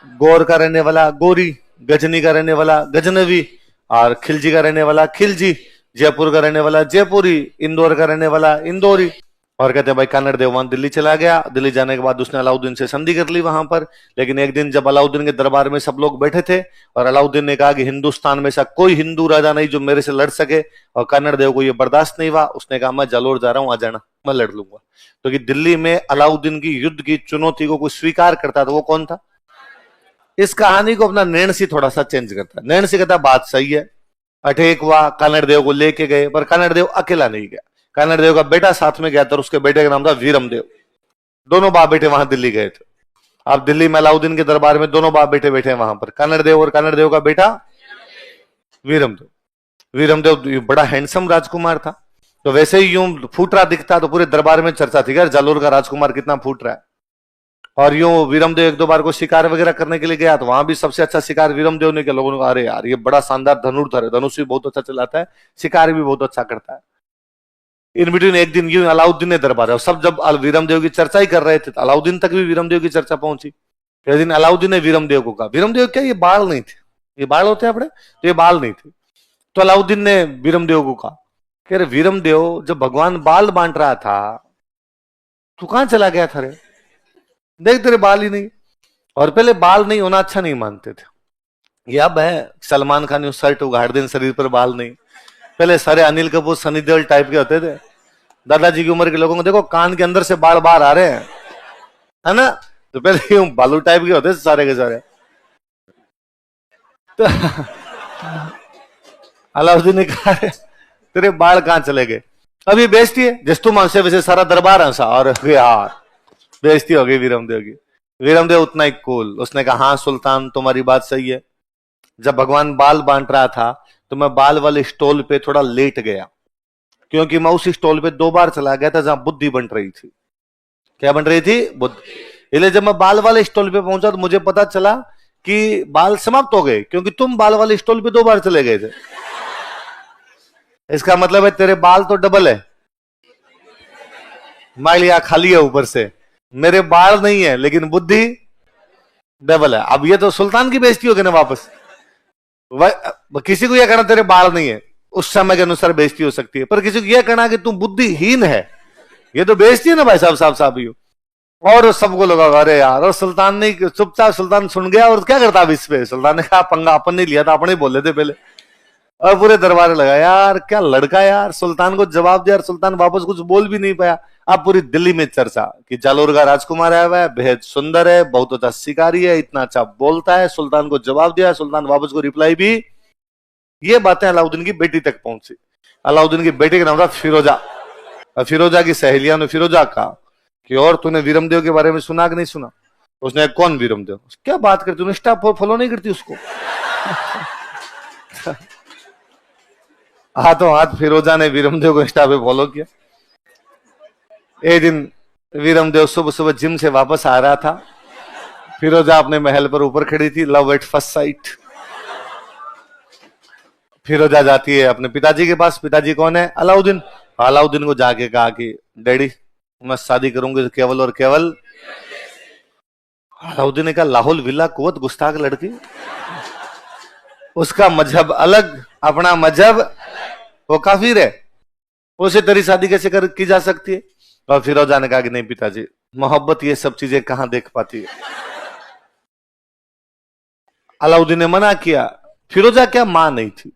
गौर का रहने वाला गौरी, गजनी का रहने वाला गजनवी, और खिलजी का रहने वाला खिलजी, जयपुर का रहने वाला जयपुरी, इंदौर का रहने वाला इंदौरी। और कहते हैं भाई कानड़ देव वहां दिल्ली चला गया। दिल्ली जाने के बाद उसने अलाउद्दीन से संधि कर ली वहां पर। लेकिन एक दिन जब अलाउद्दीन के दरबार में सब लोग बैठे थे और अलाउद्दीन ने कहा कि हिंदुस्तान में ऐसा कोई हिंदू राजा नहीं जो मेरे से लड़ सके, और कानड़ देव को यह बर्दाश्त नहीं हुआ। उसने कहा मैं जालोर जा रहा हूं, आ जाना, मैं लड़ लूंगा। तो कि दिल्ली में अलाउद्दीन की युद्ध की चुनौती को कोई स्वीकार करता था, वो कौन था? इस कहानी को अपना नैणसी थोड़ा सा चेंज करता है। नैणसी कहता बात सही है, अटैक हुआ, कानड़ देव को लेके गए, पर कानड़ देव अकेला नहीं गया, कानड़ देव का बेटा साथ में गया था, उसके बेटे का नाम था वीरम देव। दोनों बाप बेटे वहां दिल्ली गए थे। अब दिल्ली में अलाउद्दीन के दरबार में दोनों बाप बेटे बैठे हैं वहां पर, कानड़ देव और कानड़ देव का बेटा वीरम देव। वीरम देव बड़ा हैंडसम राजकुमार था, तो वैसे ही यूं फूट रहा दिखता तो पूरे दरबार में चर्चा थी, जालोर का राजकुमार कितना फूट रहा है। और यूं वीरमदेव एक दो बार को शिकार वगैरह करने के लिए गया, तो वहां भी सबसे अच्छा शिकार वीरमदेव ने किया। लोगों ने कहा अरे यार ये बड़ा शानदार धनुर्धर है, धनुष भी बहुत अच्छा चलाता है, शिकार भी बहुत अच्छा करता है। इन बिटवीन एक दिन यूं अलाउद्दीन ने दरबार है, सब जब वीरमदेव की चर्चा ही कर रहे थे, तो अलाउद्दीन तक भी वीरमदेव की चर्चा पहुंची। एक दिन अलाउद्दीन ने वीरमदेव को कहा, वीरमदेव क्या ये बाल नहीं थे? ये बाल होते हैं अपने, तो ये बाल नहीं थे। तो अलाउद्दीन ने वीरमदेव को कहा कि अरे वीरमदेव, जब भगवान बाल बांट रहा था तू कहां चला गया था रे? देख तेरे बाल ही नहीं। और पहले बाल नहीं होना अच्छा नहीं मानते थे, ये अब है सलमान खान शर्ट उगाड़ दें शरीर पर बाल नहीं। पहले सारे अनिल कपूर सनी देओल टाइप के होते थे। दादाजी की उम्र के लोगों को देखो कान के अंदर से बाल बाहर आ रहे हैं, है ना? तो पहले यूं बालू टाइप के होते सारे के सारे। तो अलाउद्दीन ने कहा तेरे बाल कहां चले गए? अभी बेइज्जती है, जिस तुम हंसे वैसे सारा दरबार हंसा, और यार बेइज्जती हो गई वीरमदेव की। वीरमदेव उतना ही कूल, उसने कहा हाँ सुल्तान तुम्हारी बात सही है, जब भगवान बाल बांट रहा था तो मैं बाल वाले स्टॉल पे थोड़ा लेट गया, क्योंकि मैं उस स्टॉल पे दो बार चला गया था जहां बुद्धि बन रही थी। क्या बन रही थी? बुद्धि। इसलिए जब मैं बाल वाले स्टॉल पे पहुंचा तो मुझे पता चला कि बाल समाप्त हो गए, क्योंकि तुम बाल वाले स्टॉल पे दो बार चले गए थे। इसका मतलब है तेरे बाल तो डबल है, मान लिया खाली है ऊपर से, मेरे बाल नहीं है लेकिन बुद्धि डबल है। अब ये तो सुल्तान की बेइज्जती होगी ना वापस। किसी को यह कहना तेरे बाल नहीं है, उस समय के अनुसार बेइज्जती हो सकती है, पर किसी को यह कहना कि तू बुद्धिहीन है, ये तो बेइज्जती है ना भाई साहब, साहब ही हो। और सबको लगा अरे यार, और सुल्तान ने चुपचाप, सुल्तान सुन गया और क्या करता अब इस पे। सुल्तान ने कहा पंगा अपन नहीं लिया था, अपने बोले थे पहले। और पूरे दरबार लगा यार क्या लड़का यार, सुल्तान को जवाब दिया, सुल्तान वापस कुछ बोल भी नहीं पाया। अब पूरी दिल्ली में चर्चा कि जालोर का राजकुमार आया हुआ है, बेहद सुंदर है, बहुत अच्छा शिकारी है, इतना अच्छा बोलता है। सुल्तान को जवाब दिया, सुल्तान वापस को रिप्लाई भी। ये बातें अलाउद्दीन की बेटी तक पहुंची। अलाउद्दीन की बेटी का नाम था फिरोजा। फिरोजा की सहेलिया ने फिरोजा कहा कि और तूने वीरमदेव के बारे में सुना कि नहीं सुना? उसने कौन वीरमदेव? क्या बात करती, तूने इंस्टा फॉलो नहीं करती उसको? हाथों हाथ फिरोजा ने वीरमदेव को इंस्टा पे फॉलो किया। एक दिन वीरमदेव सुबह सुबह जिम से वापस आ रहा था, फिरोजा अपने महल पर ऊपर खड़ी थी, लव एट फर्स्ट साइट। फिरोजा जाती है अपने पिताजी के पास। पिताजी कौन है? अलाउद्दीन। अलाउद्दीन को जाके कहा कि डैडी मैं शादी करूंगी केवल और केवल। अलाउद्दीन ने कहा लाहौल विला कुवत गुस्ताख लड़की, उसका मजहब अलग, अपना मजहब, वो काफिर है, उसे तेरी शादी कैसे की जा सकती है? और फिरोजा ने कहा कि नहीं पिताजी, मोहब्बत ये सब चीजें कहां देख पाती है। अलाउद्दीन ने मना किया। फिरोजा क्या मां नहीं थी,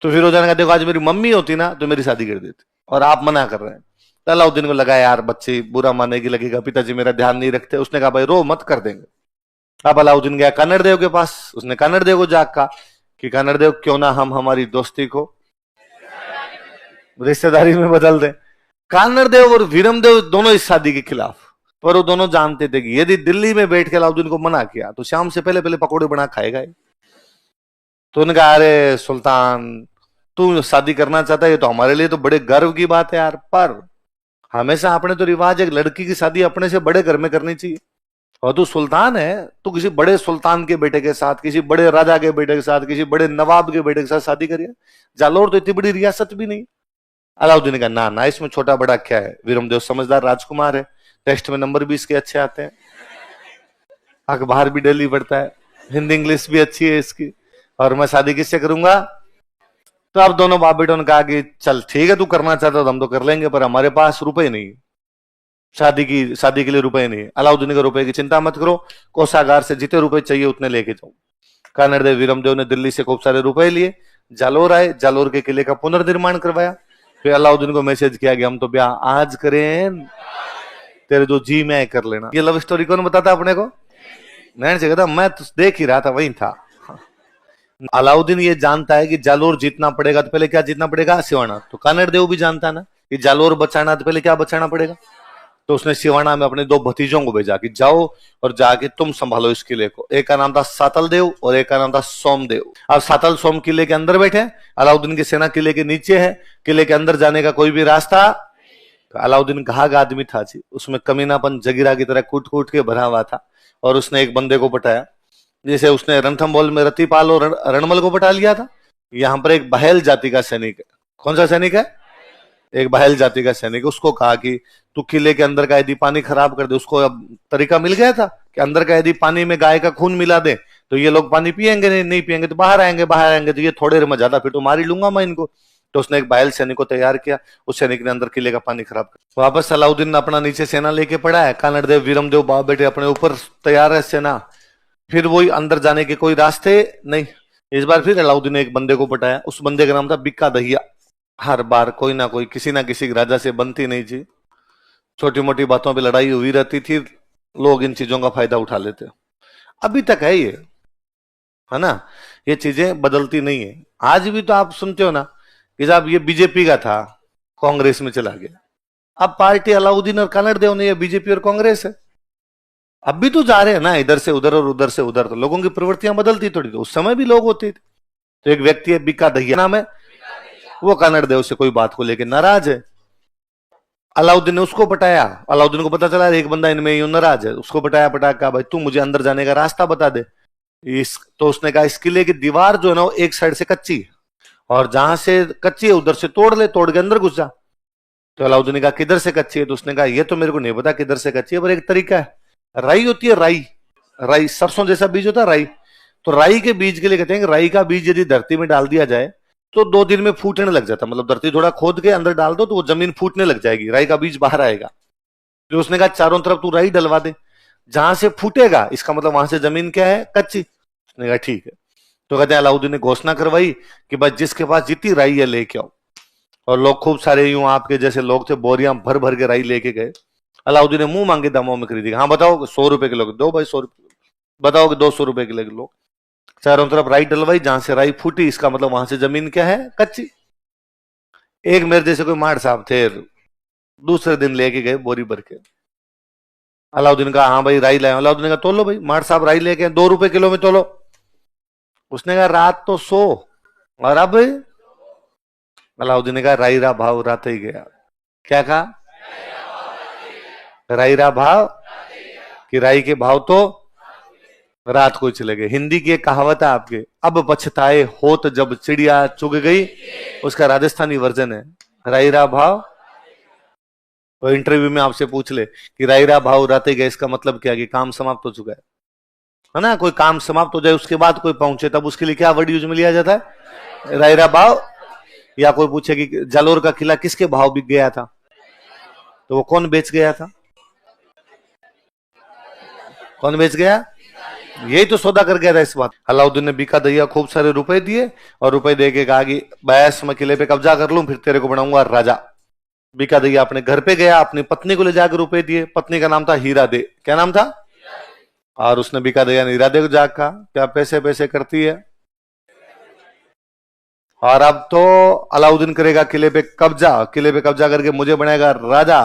तो फिरोजा ने कहा देखो आज मेरी मम्मी होती ना तो मेरी शादी कर देती, और आप मना कर रहे हैं। तो अलाउद्दीन को लगा यार बच्ची बुरा मानेगी, लगेगा पिताजी मेरा ध्यान नहीं रखते। उसने कहा भाई रो मत, कर देंगे। अब अलाउद्दीन गया कानड़ देव के पास। उसने कानड़ देव को जाकर कहा कि कानड़ देव क्यों ना हम हमारी दोस्ती को रिश्तेदारी में बदल दें। कानड़ देव और वीरमदेव दोनों इस शादी के खिलाफ, पर वो दोनों जानते थे कि यदि दिल्ली में बैठ के अलाउद्दीन को मना किया तो शाम से पहले पहले पकौड़े बना खाएगा। तो उन्होंने कहा अरे सुल्तान तू शादी करना चाहता है, ये तो हमारे लिए तो बड़े गर्व की बात है यार, पर हमेशा अपने तो रिवाज एक लड़की की शादी अपने से बड़े घर में करनी चाहिए, और तू सुल्तान है, तू किसी बड़े सुल्तान के बेटे के साथ, किसी बड़े राजा के बेटे के साथ, किसी बड़े नवाब के बेटे के साथ शादी करिए। जालोर तो इतनी बड़ी रियासत भी नहीं। अलाउद्दीन ने कहा ना ना, इसमें छोटा बड़ा क्या है, वीरमदेव समझदार राजकुमार है, टेस्ट में नंबर भी इसके अच्छे आते हैं। अखबार भी डेली पढ़ता है, हिंदी इंग्लिश भी अच्छी है इसकी, और मैं शादी किससे करूंगा? तो अब दोनों बाप बेटों ने कहा कि चल ठीक है, तू करना चाहता तो हम तो कर लेंगे, पर हमारे पास रुपए नहीं, शादी के लिए रुपए नहीं। अलाउद्दीन के रुपए की चिंता मत करो, कोषागार से जितने रुपए चाहिए उतने लेके जाओ। कानड़देव वीरमदेव ने दिल्ली से खूब सारे रुपए लिए, जालोर आए, जालोर के किले का पुनर्निर्माण करवाया। फिर अलाउद्दीन को मैसेज किया कि हम तो ब्याह आज करें, तेरे जो जी में कर लेना। ये लव स्टोरी कौन बताता अपने को? नैन से कहता मैं तो देख ही रहा था, वही था। अलाउद्दीन ये जानता है कि जालोर जीतना पड़ेगा तो पहले क्या जीतना पड़ेगा? सिवाना। तो कानड़देव भी जानता है ना कि जालोर बचाना तो पहले क्या बचाना पड़ेगा। तो उसने सिवाना में अपने 2 भतीजों को भेजा कि जाओ और जाके तुम संभालो इस किले को। एक का नाम था सातल देव और एक का नाम था सोमदेव। अब सातल सोम किले के अंदर बैठे, अलाउद्दीन की सेना किले के नीचे है। किले के अंदर जाने का कोई भी रास्ता, अलाउद्दीन घाघ आदमी था जी, उसमें कमीनापन जगीरा की तरह कूट कूट के भरा हुआ था। और उसने एक बंदे को पटाया, जैसे उसने रणथंबोर में रतिपाल और रणमल को पटा लिया था। यहाँ पर एक बहेल जाति का सैनिक है। कौन सा सैनिक है? एक बहेल जाति का सैनिक। उसको कहा कि तू किले के अंदर का यदि पानी खराब कर दे। उसको अब तरीका मिल गया था कि अंदर का यदि पानी में गाय का खून मिला दे तो ये लोग पानी पियेंगे, नहीं पियेंगे तो बाहर आएंगे तो ये थोड़े देर में ज्यादा, फिर तो मार ही लूंगा मैं इनको। तो उसने एक बहेल सैनिक को तैयार किया, उस सैनिक ने अंदर किले का पानी खराब कर। वापस अलाउद्दीन ने अपना नीचे सेना लेके पड़ा है, कानड़देव वीरमदेव बाप बेटे अपने ऊपर तैयार है सेना। फिर वही अंदर जाने के कोई रास्ते नहीं। इस बार फिर अलाउद्दीन ने एक बंदे को पटाया, उस बंदे का नाम था बिक्का दहिया। हर बार कोई ना कोई किसी ना किसी राजा से बनती नहीं थी, छोटी मोटी बातों पे लड़ाई हुई रहती थी, लोग इन चीजों का फायदा उठा लेते। अभी तक है ये, है ना, ये चीजें बदलती नहीं है। आज भी तो आप सुनते हो ना कि साहब ये बीजेपी का था, कांग्रेस में चला गया। अब पार्टी अलाउद्दीन और कानड़देव ने, ये बीजेपी और कांग्रेस है। अब भी तो जा रहे हैं ना, इधर से उधर और उधर से उधर। तो लोगों की प्रवृत्तियां बदलती थोड़ी, तो उस समय भी लोग होते थे। तो एक व्यक्ति है बिक्का दहिया नाम है, वो कानड़देव से कोई बात को लेकर नाराज है। अलाउद्दीन ने उसको पटाया। अलाउद्दीन को पता चला एक बंदा इनमें यूं नाराज है, उसको पटाया कहा भाई तू मुझे अंदर जाने का रास्ता बता दे। तो उसने कहा इस किले की दीवार जो है ना वो एक साइड से कच्ची है, और जहां से कच्ची है उधर से तोड़ ले, तोड़ के अंदर घुस जा। तो अलाउद्दीन ने कहा किधर से कच्ची है? तो उसने कहा ये तो मेरे को नहीं पता किधर से कच्ची है, पर एक तरीका है। राई होती है, राई, राई सरसों जैसा बीज होता है राई। तो राई के बीज के लिए कहते हैं कि राई का बीज यदि धरती में डाल दिया जाए तो 2 दिन में फूटने लग जाता, मतलब धरती थोड़ा खोद के अंदर डाल दो तो वो जमीन फूटने लग जाएगी, राई का बीज बाहर आएगा। तो उसने कहा चारों तरफ तू राई डलवा दे, जहां से फूटेगा इसका मतलब वहां से जमीन क्या है? कच्ची। उसने कहा ठीक है। तो कहते हैं अलाउद्दीन ने घोषणा करवाई कि भाई जिसके पास जितनी राई है लेके आओ। और लोग खूब सारे यूं आपके जैसे लोग थे, बोरियां भर भर के राई लेके गए। अलाउद्दीन ने मुंह मांगे दामों में खरीदी। हाँ बताओ 100 रुपए किलो, दो भाई 100 रुपए। बताओ कि 200 रुपए किलो। चारों तरफ राई डलवाई, जहां से राई फूटी इसका मतलब वहां से जमीन क्या है? कच्ची। एक मेरे जैसे कोई मार साहब थे, दूसरे दिन लेके गए बोरी भर के। अलाउद्दीन कहा हाँ भाई राई लाए। अलाउद्दीन कहा तोलो भाई, मार साहब राई लेके 2 रुपए किलो में तोलो। उसने कहा रात तो 100 और अब? अलाउद्दीन ने कहा राई रा भाव रात ही गया। क्या कहा? राई रा भाव, कि राई के भाव तो रात को चले गए। हिंदी की एक कहावत है आपके, अब पछताए होत जब चिड़िया चुग गई, उसका राजस्थानी वर्जन है राई रा भाव। तो इंटरव्यू में आपसे पूछ ले कि राई रा भाव राते गए, इसका मतलब क्या? कि काम समाप्त हो चुका है ना। कोई काम समाप्त हो जाए उसके बाद कोई पहुंचे तब उसके लिए क्या वर्ड यूज में लिया जाता है? राई रा भाव। या कोई पूछे कि जालोर का किला किसके भाव बिक गया था, तो वो कौन बेच गया था? कौन बेच गया? यही तो सौदा कर गया था इस बात। अलाउद्दीन ने बिक्का दहिया खूब सारे रुपए दिए और रुपए दे के कहा कि बैस मैं किले पे कब्जा कर लूं फिर तेरे को बनाऊंगा राजा। बिक्का दहिया अपने घर पे गया, अपनी पत्नी को ले जाकर रुपए दिए। पत्नी का नाम था हीरा दे। क्या नाम था? और उसने बिक्का दहिया ने हीरा दे को जाकर कहा क्या पैसे पैसे करती है, और अब तो अलाउद्दीन करेगा किले पे कब्जा, किले पे कब्जा करके मुझे बनाएगा राजा,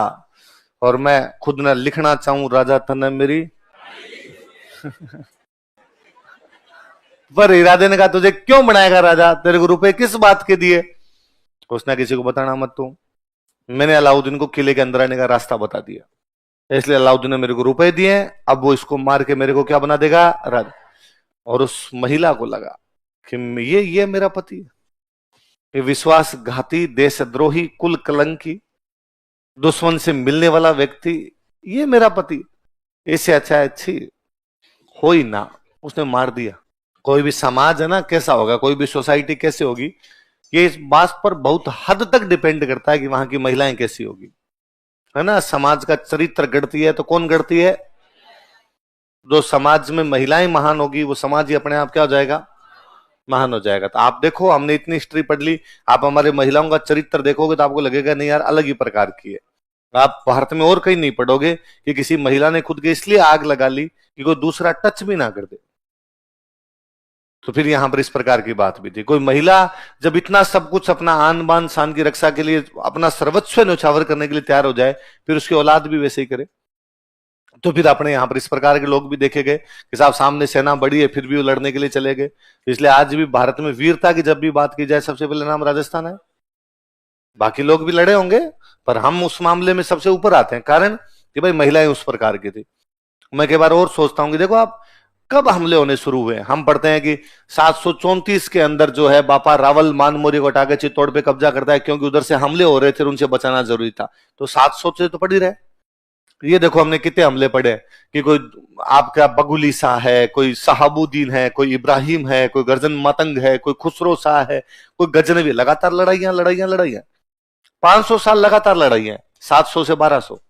और मैं खुद न लिखना चाहूं राजा तन मेरी। पर हीरा दे ने कहा तुझे क्यों बनाएगा राजा, तेरे को रुपए किस बात के दिए? उसने किसी को बताना मत तू, मैंने अलाउद्दीन को किले के अंदर आने का रास्ता बता दिया, इसलिए अलाउद्दीन ने मेरे को रुपए दिए, अब वो इसको मार के मेरे को क्या बना देगा? राजा। और उस महिला को लगा कि ये मेरा पति है, ये विश्वासघाती, देशद्रोही, कुल कलंकी, दुश्मन से मिलने वाला व्यक्ति, ये मेरा पति, इससे अच्छा अच्छी हो ही ना, उसने मार दिया। कोई भी समाज है ना कैसा होगा, कोई भी सोसाइटी कैसे होगी, ये इस बात पर बहुत हद तक डिपेंड करता है कि वहां की महिलाएं कैसी होगी, है ना। समाज का चरित्र गढ़ती है तो कौन गढ़ती है? जो समाज में महिलाएं महान होगी वो समाज ही अपने आप क्या हो जाएगा? महान हो जाएगा। तो आप देखो, हमने इतनी हिस्ट्री पढ़ ली, आप हमारे महिलाओं का चरित्र देखोगे तो आपको लगेगा नहीं यार, अलग ही प्रकार की है। आप भारत में और कहीं नहीं पढ़ोगे कि किसी महिला ने खुद के इसलिए आग लगा ली कि कोई दूसरा टच भी ना कर दे। तो फिर यहां पर इस प्रकार की बात भी थी। कोई महिला जब इतना सब कुछ अपना आन बान शान की रक्षा के लिए अपना सर्वस्व न्यौछावर करने के लिए तैयार हो जाए, फिर उसकी औलाद भी वैसे ही करे। तो फिर अपने यहां पर इस प्रकार के लोग भी देखे गए कि साहब सामने सेना बड़ी है फिर भी वो लड़ने के लिए चले गए। इसलिए आज भी भारत में वीरता की जब भी बात की जाए सबसे पहले नाम राजस्थान है। बाकी लोग भी लड़े होंगे पर हम उस मामले में सबसे ऊपर आते हैं, कारण कि भाई महिलाएं उस प्रकार की थी। मैं कई बार और सोचता हूं कि देखो आप कब हमले होने शुरू हुए। हम पढ़ते हैं कि 734 के अंदर जो है बापा रावल मानमोरी को हटा के चित्तौड़ पे कब्जा करता है, क्योंकि उधर से हमले हो रहे थे और उनसे बचाना जरूरी था। तो 700 से तो पड़ ही रहे। ये देखो हमने कितने हमले पड़े कि कोई आपका बगुली शाह है, कोई सहाबुद्दीन है, कोई इब्राहिम है, कोई गर्जन मतंग है, कोई खुसरो शाह है, कोई गजनवी। लगातार लड़ाइयां लड़ाइयां लड़ाइयां, 500 साल लगातार लड़ाइयां। 700 से 1200,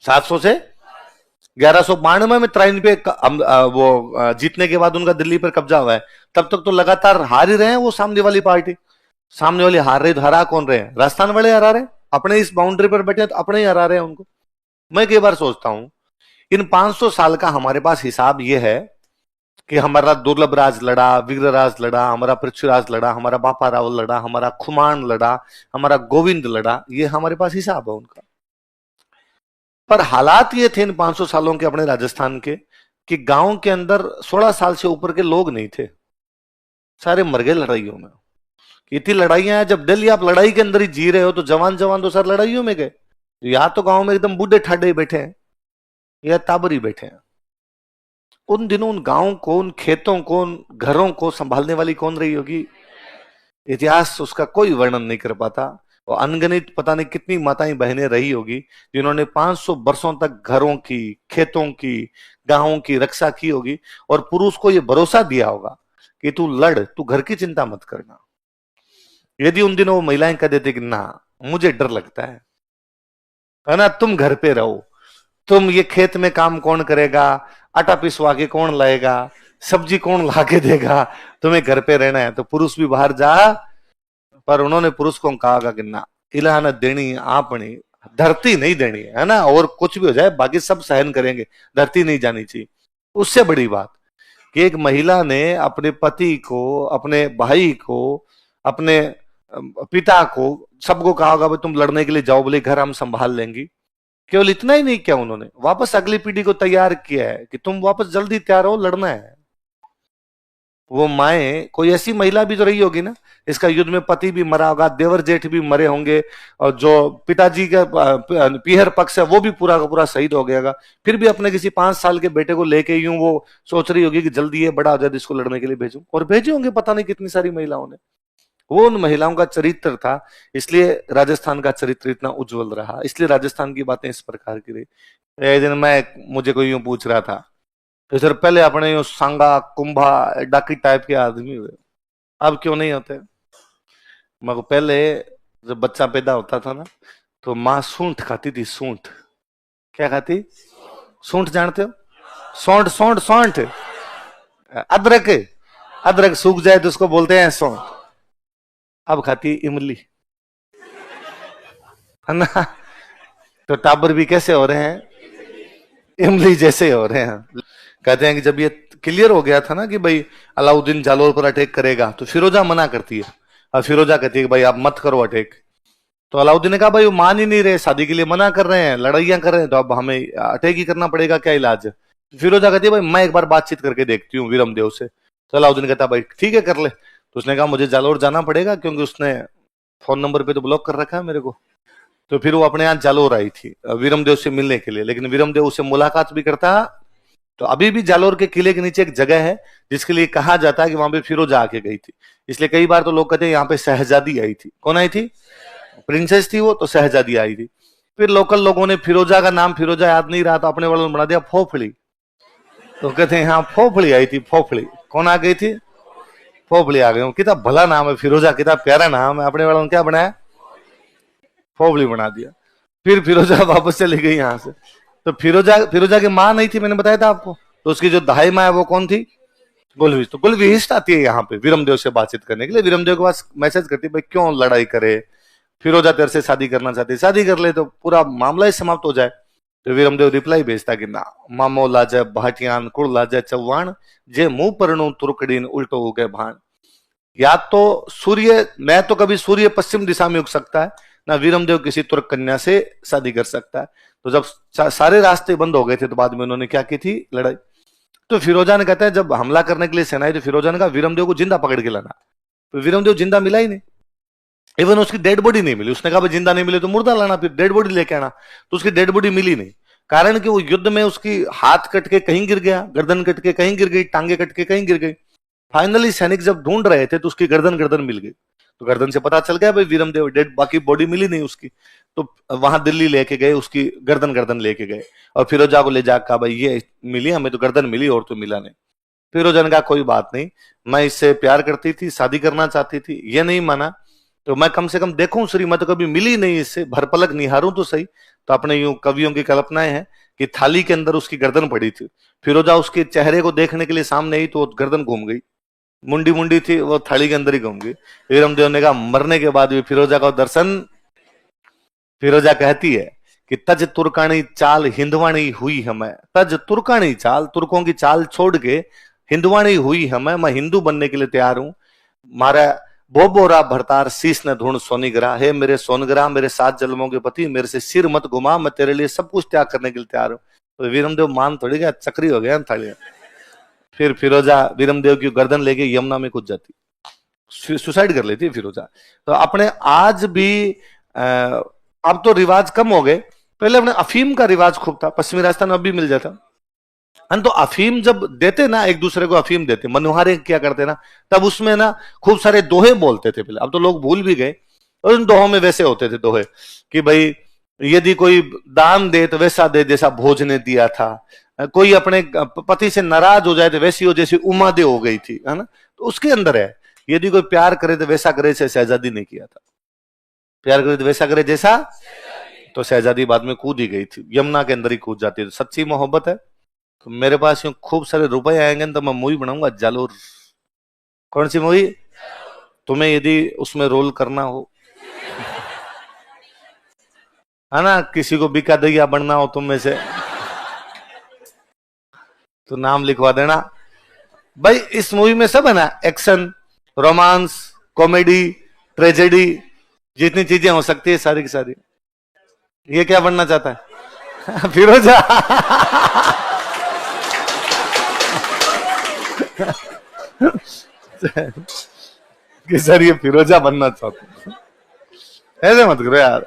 700 से 1192 में त्राइन पे वो जीतने के बाद उनका दिल्ली पर कब्जा हुआ है। तब तक तो लगातार हार ही रहे हैं वो सामने वाली पार्टी। सामने वाली हार रही तो हरा कौन रहे हैं? राजस्थान वाले हरा रहे हैं, अपने इस बाउंड्री पर बैठे तो अपने ही हरा रहे हैं उनको। मैं कई बार सोचता हूं इन 500 साल का हमारे पास हिसाब यह है कि हमारा दुर्लभ राज लड़ा, विग्रराज लड़ा, हमारा पृथ्वीराज लड़ा, हमारा बापा रावल लड़ा, हमारा खुमान लड़ा, हमारा गोविंद लड़ा, ये हमारे पास हिसाब है उनका। पर हालात ये थे इन 500 सालों के अपने राजस्थान के कि गांव के अंदर 16 साल से ऊपर के लोग नहीं थे, सारे मर गए लड़ाइयों में। इतनी लड़ाइयां हैं, जब दिल्ली आप लड़ाई के अंदर ही जी रहे हो तो जवान जवान तो सर लड़ाइयों में गए। या तो गांव में एकदम बूढ़े ठाडे बैठे हैं या ताबरी बैठे हैं। उन दिनों उन गांव को, उन खेतों को, उन घरों को संभालने वाली कौन रही होगी? इतिहास उसका कोई वर्णन नहीं कर पाता। और अनगिनत पता नहीं कितनी माताएं बहनें रही होगी जिन्होंने 500 वर्षों तक घरों की, खेतों की, गांवों की रक्षा की होगी और पुरुष को यह भरोसा दिया होगा कि तू लड़, तू घर की चिंता मत करना। यदि उन दिनों वो महिलाएं कह देती कि ना मुझे डर लगता है ना, तुम घर पे रहो, तुम ये खेत में काम कौन करेगा, आटा पिसवा के कौन लाएगा, सब्जी कौन ला के देगा, तुम्हें घर पे रहना है तो पुरुष भी बाहर जा। पर उन्होंने पुरुष को कहा कि ना, इलाहना देनी आपनी, धरती नहीं देनी है ना, और कुछ भी हो जाए बाकी सब सहन करेंगे, धरती नहीं जानी चाहिए। उससे बड़ी बात कि एक महिला ने अपने पति को, अपने भाई को, अपने पिता को, सबको कहा होगा भाई तुम लड़ने के लिए जाओ, बोले घर हम संभाल लेंगी। केवल इतना ही नहीं किया, उन्होंने वापस अगली पीढ़ी को तैयार किया है कि तुम वापस जल्दी तैयार हो, लड़ना है। वो माए कोई ऐसी महिला भी तो रही होगी ना, इसका युद्ध में पति भी मरा होगा, देवर जेठ भी मरे होंगे, और जो पिताजी का पीहर पक्ष है वो भी पूरा का पूरा शहीद हो गया। फिर भी अपने किसी 5 साल के बेटे को लेके यूं वो सोच रही होगी कि जल्दी ये बड़ा हो जाए इसको लड़ने के लिए भेजूं, और भेजे होंगे पता नहीं कितनी सारी महिलाओं ने। वो उन महिलाओं का चरित्र था, इसलिए राजस्थान का चरित्र इतना उज्जवल रहा, इसलिए राजस्थान की बातें इस प्रकार की रही। एक दिन मुझे कोई यूं पूछ रहा था तो सर पहले अपने यूं सांगा कुंभा डाकी टाइप के आदमी हुए, अब क्यों नहीं होते? मगर पहले जब बच्चा पैदा होता था ना तो माँ सूंठ खाती थी, सूंठ। क्या खाती? सूंठ जानते हो? सौंठ, सौंठ, सौंठ। अदरक, अदरक सूख जाए तो उसको बोलते हैं सौंठ। अब खाती इमली, है ना। तो टाबर भी कैसे हो रहे हैं? इमली जैसे हो रहे हैं। कहते हैं कि जब ये क्लियर हो गया था ना कि भाई अलाउद्दीन जालोर पर अटैक करेगा तो फिरोजा मना करती है, और फिरोजा कहती है कि भाई आप मत करो अटैक। तो अलाउद्दीन ने कहा भाई वो मान ही नहीं रहे, शादी के लिए मना कर रहे हैं, लड़ाइयां कर रहे हैं, तो अब हमें अटैक ही करना पड़ेगा, क्या इलाज है? फिरोजा कहती है भाई मैं एक बार बातचीत करके देखती हूँ वीरमदेव से। तो अलाउद्दीन कहता भाई ठीक है कर ले। तो उसने कहा मुझे जालोर जाना पड़ेगा क्योंकि उसने फोन नंबर पे तो ब्लॉक कर रखा है मेरे को। तो फिर वो अपने यहाँ जालोर आई थी वीरमदेव से मिलने के लिए, लेकिन वीरमदेव उससे मुलाकात भी करता। तो अभी भी जालोर के किले के नीचे एक जगह है जिसके लिए कहा जाता है कि वहां पे फिरोजा आके गई थी, इसलिए कई बार तो लोग कहते हैं यहाँ पे शहजादी आई थी। कौन आई थी? प्रिंसेस थी वो, तो शहजादी आई थी। फिर लोकल लोगों ने फिरोजा का नाम फिरोजा याद नहीं रहा तो अपने वालों ने बना दिया फोफड़ी। तो कहते हैं हाँ फोफड़ी आई थी, फोफड़ी। कौन आ गई थी? फोफड़ी आ गई। कितना भला नाम है फिरोजा, कितना प्यारा नाम है। अपने वालों ने क्या बनाया? फोफड़ी बना दिया। फिर फिरोजा वापस चली गई यहाँ से। तो फिरोजा फिरोजा की माँ नहीं थी, मैंने बताया था आपको। तो उसकी जो दाई माँ है वो कौन थी? गुलविश। तो गुलविश आती है यहाँ पे वीरमदेव से बातचीत करने के लिए। वीरमदेव के पास मैसेज करती है, भाई क्यों लड़ाई करे, फिरोजा तेरे से शादी करना चाहती है, शादी कर ले तो पूरा मामला ही समाप्त हो जाए। तो वीरमदेव रिप्लाई भेजता कि ना, मामो लाजे भाटियान कुड़ लाजे चौवाण, जे मुंह परणु तुरकड़ीन उल्टो उगे भाण। या तो सूर्य, मैं तो कभी सूर्य पश्चिम दिशा में उग सकता है, ना वीरमदेव किसी तुर्क कन्या से शादी कर सकता है। तो जब सारे रास्ते बंद हो गए थे तो बाद में उन्होंने क्या की थी? लड़ाई। तो फिरोजा ने कहता है जब हमला करने के लिए सेना आई तो फिरोजा ने कहा वीरमदेव को जिंदा पकड़ के लाना। तो वीरमदेव जिंदा मिला ही नहीं, इवन उसकी डेड बॉडी नहीं मिली। उसने कहा भाई जिंदा नहीं मिले तो मुर्दा लाना, फिर डेड बॉडी लेके आना। तो उसकी डेड बॉडी मिली नहीं, कारण कि वो युद्ध में उसकी हाथ कट के कहीं गिर गया, गर्दन कट के कहीं गिर गई, टांगे कट के कहीं गिर गई। फाइनली सैनिक जब ढूंढ रहे थे तो उसकी गर्दन गर्दन मिल गई। तो गर्दन से पता चल गया भाई वीरमदेव डेड, बाकी बॉडी मिली नहीं उसकी। तो वहां दिल्ली लेके गए, उसकी गर्दन गर्दन लेके गए और फिरोजा को ले जाकर कहा भाई ये मिली, हमें तो गर्दन मिली और तो मिला नहीं। फिरोजा ने कहा कोई बात नहीं, मैं इससे प्यार करती थी, शादी करना चाहती थी, ये नहीं माना तो मैं कम से कम देखूं श्रीमत, कभी मिली नहीं, इससे भरपलक निहारूं तो सही। तो अपने यूं कवियों की कल्पनाएं हैं कि थाली के अंदर उसकी गर्दन पड़ी थी, फिरोजा उसके चेहरे को देखने के लिए सामने आई तो गर्दन घूम गई, मुंडी मुंडी थी वो थाली के अंदर ही घूम गई। वीरमदेव ने कहा मरने के बाद भी फिरोजा का दर्शन। फिरोजा कहती है कि तज तुर्कानी चाल हिंदवाणी हुई हमें, तज तुर्कानी चाल, तुर्कों की चाल छोड़ के हिंदवाणी हुई हमें, मैं हिंदू बनने के लिए तैयार हूं। मारा बोबोरा भरतार शीश न ढूंढ सोनीग्रा, हे मेरे सोनग्रा, मेरे 7 जन्मों के पति, मेरे से सिर मत घुमा, मैं तेरे लिए सब कुछ त्याग करने के लिए तैयार हूं। तो वीरमदेव मान थोड़ी गया, चक्री हो गया थाली। फिर फिरोजा वीरमदेव की गर्दन लेके यमुना में कूद जाती, सुसाइड कर लेती है फिरोजा। तो अपने आज भी अब तो रिवाज कम हो गए, पहले अपने अफीम का रिवाज खूब था, पश्चिमी राजस्थान में अब भी मिल जाता। तो अफीम जब देते ना, एक दूसरे को अफीम देते, मनोहारे क्या करते ना, तब उसमें ना खूब सारे दोहे बोलते थे पहले, अब तो लोग भूल भी गए। और उन दोहों में वैसे होते थे दोहे कि भाई यदि कोई दान दे तो वैसा दे जैसा भोज ने दिया था, कोई अपने पति से नाराज हो जाए तो वैसी हो जैसी उमा दे हो गई थी, है ना। तो उसके अंदर है, यदि कोई प्यार करे तो वैसा करे जैसे शहजादी ने किया था, प्यार करे तो वैसा करे जैसा। तो शहजादी बाद में कूद ही गई थी, यमुना के अंदर ही कूद जाती है। तो सच्ची मोहब्बत है। तो मेरे पास यूं खूब सारे रुपए आएंगे तो मैं मूवी बनाऊंगा जालोर। कौन सी मूवी? तुम्हें यदि उसमें रोल करना हो, है ना, किसी को बिका दैया बनना हो तुम में से, तो नाम लिखवा देना भाई। इस मूवी में सब है ना, एक्शन, रोमांस, कॉमेडी, ट्रेजेडी, जितनी चीजें हो सकती है सारी की सारी। ये क्या बनना चाहता है? फिरोजा। कि सर ये फिरोजा बनना चाहता हूं, ऐसे मत करो यार।